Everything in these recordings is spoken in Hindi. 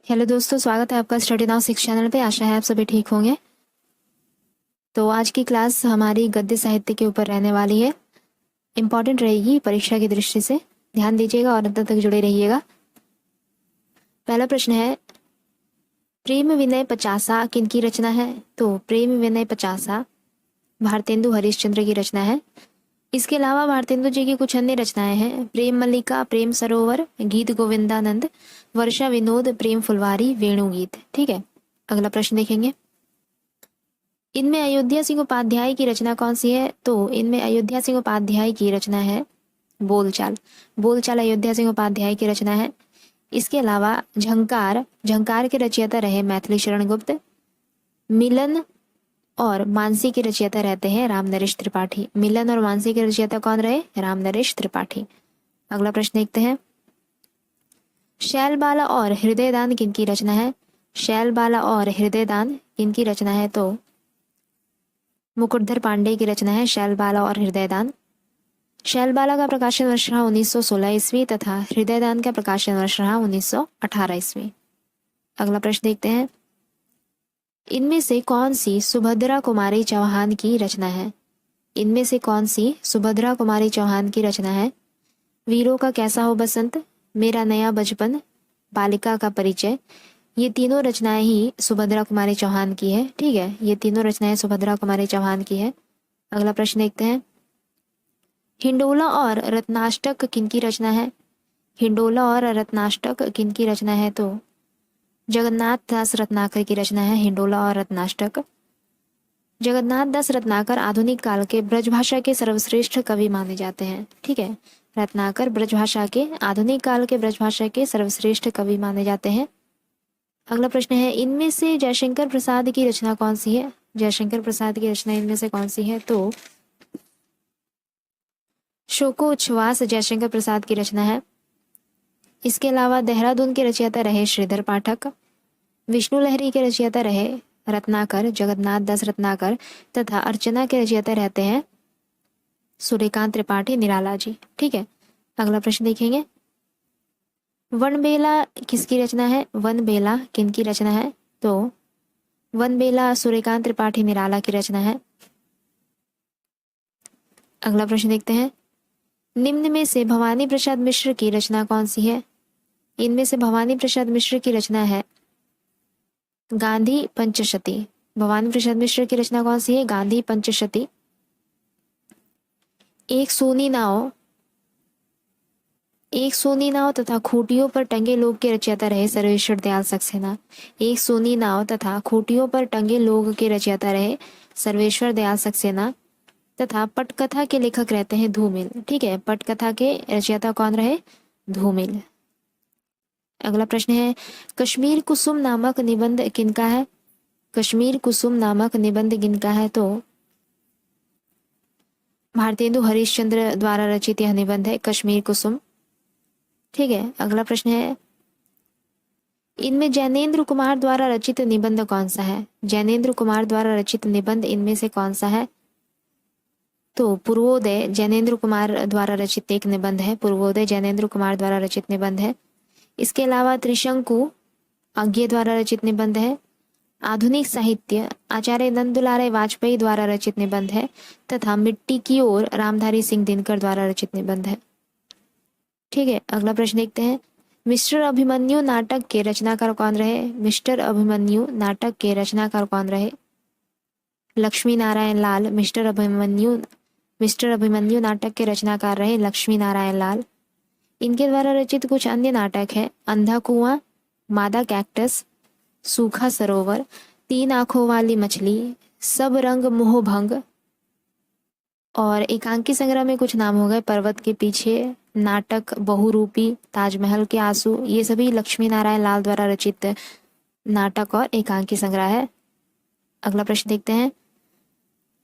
हेलो दोस्तों, स्वागत है आपका स्टडी नाउ 6 चैनल पे। आशा है आप सभी ठीक होंगे। तो आज की क्लास हमारी गद्य साहित्य के ऊपर रहने वाली है। इम्पॉर्टेंट रहेगी परीक्षा की दृष्टि से, ध्यान दीजिएगा और अंत तक जुड़े रहिएगा। पहला प्रश्न है, प्रेम विनय पचासा किनकी रचना है? तो प्रेम विनय पचासा भारतेंदु हरिश्चंद्र की रचना है। इसके अलावा भारतेंदु जी की कुछ अन्य रचनाएं हैं। प्रेम मल्लिका, प्रेम सरोवर, गीत गोविंदानंद, वर्षा विनोद, प्रेम फुलवारी, वेणुगीत। ठीक है, अगला प्रश्न देखेंगे। इनमें अयोध्या सिंह उपाध्याय की रचना कौन सी है? तो इनमें अयोध्या सिंह उपाध्याय की रचना है बोलचाल। बोलचाल अयोध्या सिंह उपाध्याय की रचना है। इसके अलावा झंकार, झंकार के रचयिता रहे मैथिली शरण गुप्त। मिलन और मानसी के रचयिता रहते हैं राम नरेश त्रिपाठी। मिलन और मानसी के रचयिता कौन रहे? राम नरेश त्रिपाठी। अगला प्रश्न देखते हैं, शैलबाला और हृदयदान किनकी रचना है? शैलबाला और हृदयदान किनकी रचना है? तो मुकुटधर पांडे की रचना है शैलबाला और हृदयदान। शैलबाला का प्रकाशन वर्ष रहा 1916 ईस्वी तथा हृदयदान का प्रकाशन वर्ष रहा 1918 ईस्वी। अगला प्रश्न देखते हैं, इनमें से कौन सी सुभद्रा कुमारी चौहान की रचना है? इनमें से कौन सी सुभद्रा कुमारी चौहान की रचना है? वीरों का कैसा हो बसंत, मेरा नया बचपन, बालिका का परिचय। ये तीनों रचनाएं ही सुभद्रा कुमारी चौहान की है। ठीक है, ये तीनों रचनाएं सुभद्रा कुमारी चौहान की है। अगला प्रश्न देखते हैं, हिंडोला और रत्नाष्टक किनकी रचना है? हिंडोला और रत्नाष्टक किनकी रचना है? तो जगन्नाथ दास रत्नाकर की रचना है हिंडोला और रत्नाष्टक। जगन्नाथ दास रत्नाकर आधुनिक काल के ब्रजभाषा के सर्वश्रेष्ठ कवि माने जाते हैं। ठीक है, रत्नाकर ब्रजभाषा के आधुनिक काल के ब्रजभाषा के सर्वश्रेष्ठ कवि माने जाते हैं। अगला प्रश्न है, इनमें से जयशंकर प्रसाद की रचना कौन सी है? जयशंकर प्रसाद की रचना इनमें से कौन सी है? तो शोकोच्छ्वास जयशंकर प्रसाद की रचना है। इसके अलावा देहरादून के रचयिता रहे श्रीधर पाठक। विष्णु लहरी के रचयिता रहे रत्नाकर, जगन्नाथ दास रत्नाकर तथा अर्चना के रचयिता रहते हैं सूर्यकांत त्रिपाठी, निराला जी। ठीक है, अगला प्रश्न देखेंगे, वनबेला किसकी रचना है? वनबेला किनकी रचना है? तो वनबेला सूर्यकांत त्रिपाठी, निराला की रचना है। अगला प्रश्न देखते हैं, निम्न में से भवानी प्रसाद मिश्र की रचना कौन सी है? इनमें से भवानी प्रसाद मिश्र की रचना है गांधी पंचशती। भवानी प्रसाद मिश्र की रचना कौन सी है? गांधी पंचशती। एक सोनी नाव, एक सोनी नाव तथा खूटियों पर टंगे लोग के रचयिता रहे सर्वेश्वर दयाल सक्सेना। एक सोनी नाव तथा खूटियों पर टंगे लोग के रचयिता रहे सर्वेश्वर दयाल सक्सेना तथा पटकथा के लेखक रहते हैं धूमिल। ठीक है, पटकथा के रचयिता कौन रहे? धूमिल। अगला प्रश्न है, कश्मीर कुसुम नामक निबंध किनका है? कश्मीर कुसुम नामक निबंध किनका है? तो भारतेंदु हरिश्चंद्र द्वारा रचित यह निबंध है कश्मीर कुसुम। ठीक है, अगला प्रश्न है, इनमें जैनेन्द्र कुमार द्वारा रचित निबंध कौन सा है? जैनेन्द्र कुमार द्वारा रचित निबंध इनमें से कौन सा है? तो पूर्वोदय जैनेन्द्र कुमार द्वारा रचित एक निबंध है। पूर्वोदय जैनेन्द्र कुमार द्वारा रचित निबंध है। इसके अलावा त्रिशंकु आज्ञे द्वारा रचित निबंध है। आधुनिक साहित्य आचार्य नंदुलारे वाजपेयी द्वारा रचित निबंध है तथा मिट्टी की ओर रामधारी सिंह दिनकर द्वारा रचित निबंध है। ठीक है, अगला प्रश्न देखते हैं, मिस्टर अभिमन्यु नाटक के रचनाकार कौन रहे? मिस्टर अभिमन्यु नाटक के रचनाकार कौन रहे? लक्ष्मी नारायण लाल। मिस्टर अभिमन्यु नाटक के रचनाकार रहे लक्ष्मी नारायण लाल। इनके द्वारा रचित कुछ अन्य नाटक है अंधा कुआं, मादा कैक्टस, सूखा सरोवर, तीन आंखों वाली मछली, सब रंग मोह भंग और एकांकी संग्रह में कुछ नाम हो गए पर्वत के पीछे, नाटक बहुरूपी, ताजमहल के आंसू। ये सभी लक्ष्मी नारायण लाल द्वारा रचित नाटक और एकांकी संग्रह है। अगला प्रश्न देखते हैं,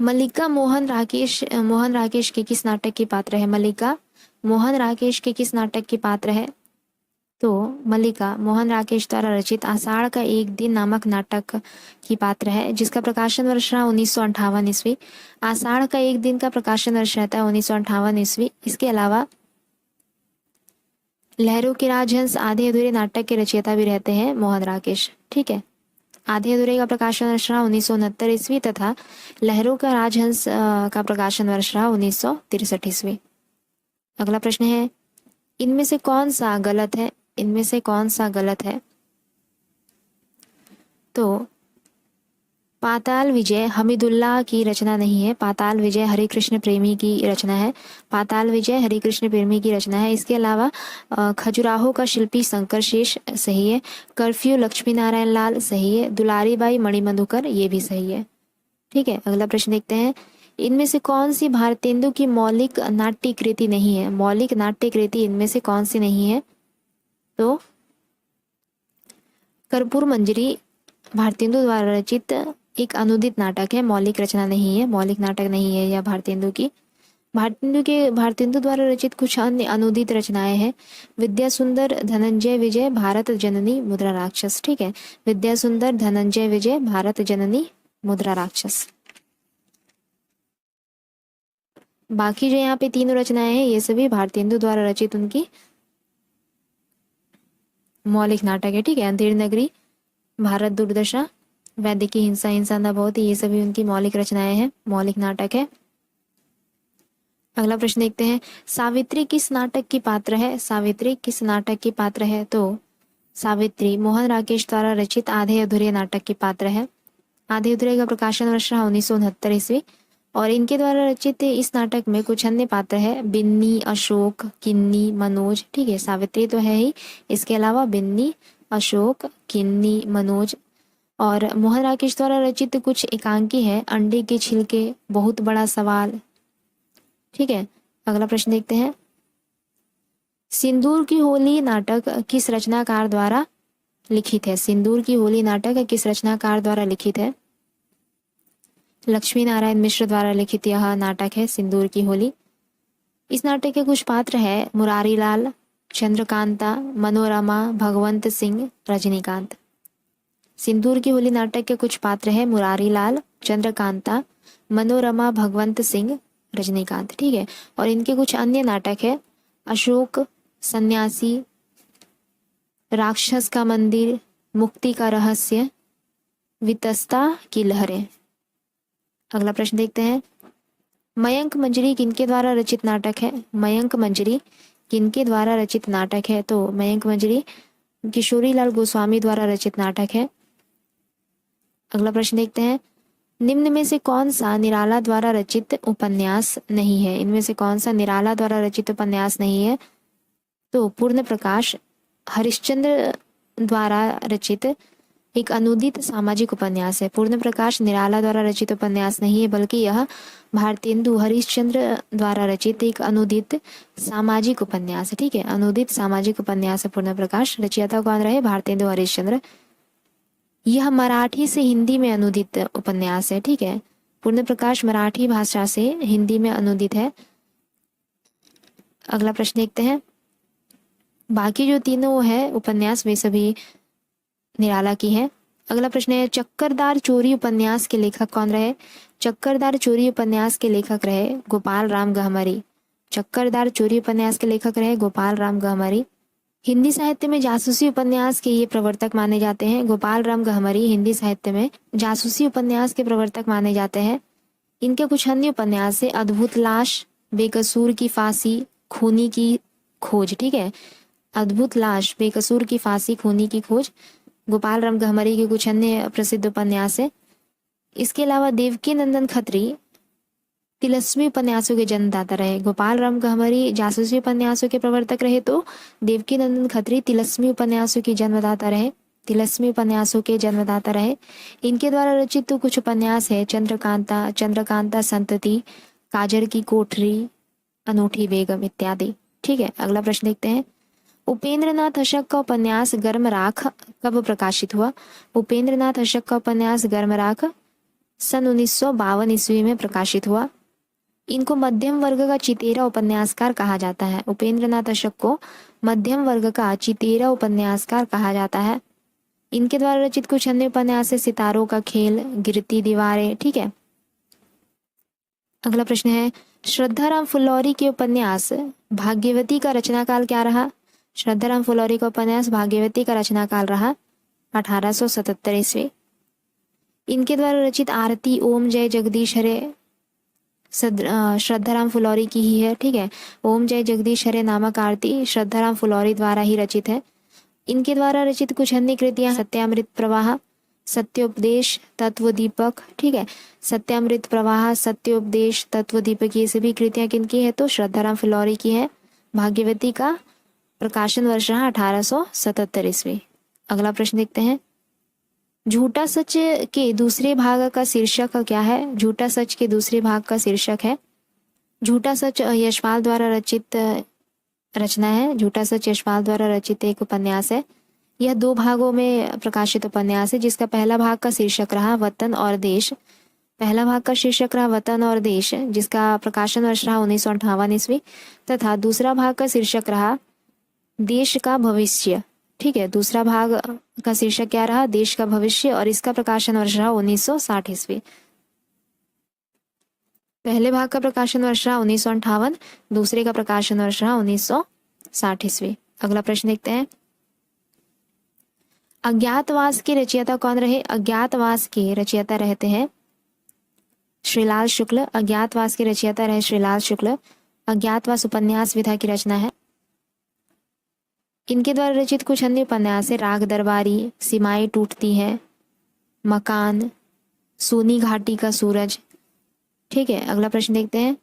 मल्लिका मोहन राकेश के किस नाटक की पात्र है? मल्लिका मोहन राकेश के किस नाटक की पात्र है? तो मल्लिका मोहन राकेश द्वारा रचित आषाढ़ का एक दिन नामक नाटक की पात्र है, जिसका प्रकाशन वर्ष रहा 1958 ईस्वी। आषाढ़ का एक दिन का प्रकाशन वर्ष रहता है 1958 ईस्वी। इसके अलावा लहरों के राजहंस आधे अधूरे नाटक के रचयिता भी रहते हैं मोहन राकेश। ठीक है, आधे अधूरे का प्रकाशन वर्ष रहा 1969 ईस्वी तथा लहरों का राजहंस का प्रकाशन वर्ष रहा 1963 ईस्वी। अगला प्रश्न है, इनमें से कौन सा गलत है? इनमें से कौन सा गलत है? तो पाताल विजय हमीदुल्लाह की रचना नहीं है। पाताल विजय हरिकृष्ण प्रेमी की रचना है। पाताल विजय हरिकृष्ण प्रेमी की रचना है। इसके अलावा खजुराहो का शिल्पी शंकर शेष सही है। कर्फ्यू लक्ष्मी नारायण लाल सही है। दुलारी बाई मणिमधुकर ये भी सही है। ठीक है, अगला प्रश्न देखते हैं, इनमें से कौन सी भारतेंदु की मौलिक नाट्य कृति नहीं है? मौलिक नाट्य कृति इनमें से कौन सी नहीं है? तो कर्पूर मंजरी भारतेंदु द्वारा रचित एक अनुदित नाटक है, मौलिक रचना नहीं है, मौलिक नाटक नहीं है यह भारतेंदु की। भारतेंदु द्वारा रचित कुछ अन्य अनुदित रचनाएं हैं। विद्या सुंदर धनंजय विजय भारत जननी मुद्रा राक्षस। ठीक है, विद्या सुंदर धनंजय विजय भारत जननी मुद्रा राक्षस। बाकी जो यहाँ पे तीनों रचनाएं हैं ये सभी भारतेंदु द्वारा रचित उनकी मौलिक नाटक है। ठीक है, अंधेर नगरी, भारत दुर्दशा, वैदिकी हिंसा, हिंसा न बहुत, ये सभी उनकी मौलिक रचनाएं हैं, मौलिक नाटक है। अगला प्रश्न देखते हैं, सावित्री किस नाटक की पात्र है? सावित्री किस नाटक की पात्र है? तो सावित्री मोहन राकेश द्वारा रचित आधे अधूरे नाटक की पात्र है। आधे अधूरे का प्रकाशन वर्ष 1969 ईस्वी और इनके द्वारा रचित इस नाटक में कुछ अन्य पात्र है, बिन्नी, अशोक, किन्नी, मनोज। ठीक है, सावित्री तो है ही, इसके अलावा बिन्नी, अशोक, किन्नी, मनोज और मोहन राकेश द्वारा रचित कुछ एकांकी है, अंडे के छिलके, बहुत बड़ा सवाल। ठीक है, अगला प्रश्न देखते हैं, सिंदूर की होली नाटक किस रचनाकार द्वारा लिखित है? सिंदूर की होली नाटक किस रचनाकार द्वारा लिखित है? लक्ष्मी नारायण मिश्र द्वारा लिखित यह नाटक है सिंदूर की होली। इस नाटक के कुछ पात्र है, मुरारी लाल, चंद्रकांता, मनोरमा, भगवंत सिंह, रजनीकांत। सिंदूर की होली नाटक के कुछ पात्र है, मुरारी लाल, चंद्रकांता, मनोरमा, भगवंत सिंह, रजनीकांत। ठीक है, और इनके कुछ अन्य नाटक है, अशोक, सन्यासी, राक्षस का मंदिर, मुक्ति का रहस्य, वितस्ता की लहरें। अगला प्रश्न देखते हैं, मयंक मंजरी किनके द्वारा रचित नाटक है? मयंक मंजरी किनके द्वारा रचित नाटक है? तो मयंक मंजरी किशोरी लाल गोस्वामी द्वारा रचित नाटक है। अगला प्रश्न देखते हैं, निम्न में से कौन सा निराला द्वारा रचित उपन्यास नहीं है? इनमें से कौन सा निराला द्वारा रचित उपन्यास नहीं है? तो पूर्ण प्रकाश हरिश्चंद्र द्वारा रचित एक अनुदित सामाजिक उपन्यास है। पूर्ण प्रकाश निराला द्वारा रचित उपन्यास नहीं है, बल्कि यह भारतेंदु हरिश्चंद्र द्वारा रचित एक अनुदित सामाजिक उपन्यास है। ठीक है, अनुदित सामाजिक उपन्यास है पूर्ण प्रकाश। रचयिता कौन रहे? भारतेंदु हरिश्चंद्र। यह मराठी से हिंदी में अनुदित उपन्यास है। ठीक है, पूर्ण प्रकाश मराठी भाषा से हिंदी में अनुदित है। अगला प्रश्न देखते हैं, बाकी जो तीनों है उपन्यास वे सभी निराला की है। अगला प्रश्न है, चक्करदार चोरी उपन्यास के लेखक कौन रहे? चक्करदार चोरी उपन्यास के लेखक रहे गोपाल राम गहमरी। चक्करदार चोरी उपन्यास के लेखक रहे गोपाल राम गहमरी। हिंदी साहित्य में जासूसी उपन्यास के ये प्रवर्तक माने जाते हैं। गोपाल राम गहमरी हिंदी साहित्य में जासूसी उपन्यास के प्रवर्तक माने जाते हैं। इनके कुछ अन्य उपन्यास है, अद्भुत लाश, बेकसूर की फांसी, खूनी की खोज। ठीक है, अद्भुत लाश, बेकसूर की फांसी, खूनी की खोज गोपाल राम गहमरी के कुछ अन्य प्रसिद्ध उपन्यास है। इसके अलावा देवकी नंदन खत्री तिलस्मी उपन्यासों के जन्मदाता रहे। गोपाल राम गहमरी जासूसी उपन्यासों के प्रवर्तक रहे तो देवकी नंदन खत्री तिलस्मी उपन्यासों की जन्मदाता रहे। तिलस्मी उपन्यासों के जन्मदाता रहे। इनके द्वारा रचित तो कुछ उपन्यास है, चंद्रकांता, चंद्रकांता संतति, काजर की कोठरी, अनूठी बेगम इत्यादि। ठीक है, अगला प्रश्न देखते हैं, उपेंद्रनाथ अशक का उपन्यास गर्म राख कब प्रकाशित हुआ? उपेंद्रनाथ अशक का उपन्यास गर्म राख सन 1952 ईस्वी में प्रकाशित हुआ। इनको मध्यम वर्ग का चितेरा उपन्यासकार कहा जाता है। उपेंद्रनाथ अशक को मध्यम वर्ग का चितेरा उपन्यासकार कहा जाता है। इनके द्वारा रचित कुछ अन्य उपन्यास है, सितारों का खेल, गिरती दीवारें। ठीक है, अगला प्रश्न है, श्रद्धाराम फुल्लौरी के उपन्यास भाग्यवती का रचनाकाल क्या रहा? श्रद्धाराम फुलौरी का उपन्यास भाग्यवती का रचना काल रहा 1877 ईस्वी। इनके द्वारा रचित आरती ओम जय जगदीश हरे श्रद्धाराम फुलौरी की ही है। ठीक है, ओम जय जगदीश हरे नामक आरती श्रद्धाराम फुलौरी द्वारा ही रचित है। इनके द्वारा रचित कुछ अन्य कृतियां सत्यामृत प्रवाह, सत्योपदेश, तत्वदीपक। ठीक है, सत्यामृत प्रवाह, सत्योपदेश, तत्वदीपक, ये सभी कृतियां किनकी है? तो श्रद्धाराम फुलौरी की है। भाग्यवती का प्रकाशन वर्ष रहा 1877 ईस्वी। अगला प्रश्न देखते हैं, झूठा सच के दूसरे भाग का शीर्षक क्या है? झूठा सच के दूसरे भाग का शीर्षक है झूठा सच यशपाल द्वारा रचित रचना है। झूठा सच यशपाल द्वारा रचित एक उपन्यास है। यह 2 भागों में प्रकाशित उपन्यास है, जिसका पहला भाग का शीर्षक रहा वतन और देश। पहला भाग का शीर्षक रहा वतन और देश, जिसका प्रकाशन वर्ष रहा 1958 ईस्वी, तथा दूसरा भाग का शीर्षक रहा देश का भविष्य। ठीक है, दूसरा भाग का शीर्षक क्या रहा? देश का भविष्य, और इसका प्रकाशन वर्ष रहा 1960 ईस्वी। पहले भाग का प्रकाशन वर्ष रहा 1958, दूसरे का प्रकाशन वर्ष रहा 1960 ईस्वी। अगला प्रश्न देखते हैं, अज्ञातवास के रचयिता कौन रहे? अज्ञातवास के रचयिता रहते हैं श्रीलाल शुक्ल। अज्ञातवास के रचयिता रहे श्रीलाल शुक्ल। अज्ञातवास उपन्यास विधा की रचना है। इनके द्वारा रचित कुछ अन्य उपन्यास है राग दरबारी, सीमाएं टूटती हैं, मकान, सोनी घाटी का सूरज। ठीक है, अगला प्रश्न देखते हैं,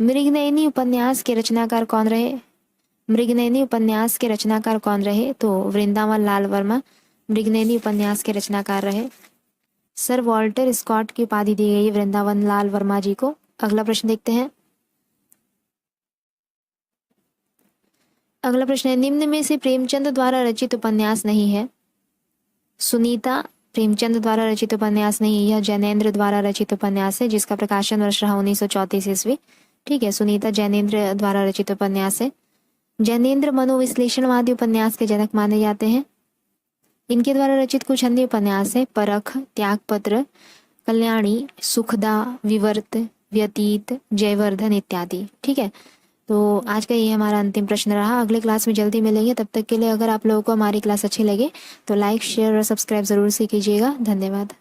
मृगनयनी उपन्यास के रचनाकार कौन रहे? मृगनयनी उपन्यास के रचनाकार कौन रहे? तो वृंदावन लाल वर्मा मृगनयनी उपन्यास के रचनाकार रहे। सर वॉल्टर स्कॉट की उपाधि दी गई वृंदावन लाल वर्मा जी को। अगला प्रश्न देखते हैं, अगला प्रश्न है, निम्न में से प्रेमचंद द्वारा रचित उपन्यास नहीं है। सुनीता प्रेमचंद द्वारा रचित उपन्यास नहीं है, यह जैनेन्द्र द्वारा रचित उपन्यास है, जिसका प्रकाशन वर्ष रहा 1934 ईस्वी। ठीक है, सुनीता जैनेन्द्र द्वारा रचित उपन्यास है। जैनेन्द्र मनोविश्लेषणवादी उपन्यास के जनक माने जाते हैं। इनके द्वारा रचित कुछ अन्य उपन्यास है परख, त्यागपत्र, कल्याणी, सुखदा, विवर्त, व्यतीत, जयवर्धन इत्यादि। ठीक है, तो आज का ये हमारा अंतिम प्रश्न रहा। अगले क्लास में जल्दी मिलेंगे, तब तक के लिए अगर आप लोगों को हमारी क्लास अच्छी लगे तो लाइक, शेयर और सब्सक्राइब जरूर से कीजिएगा। धन्यवाद।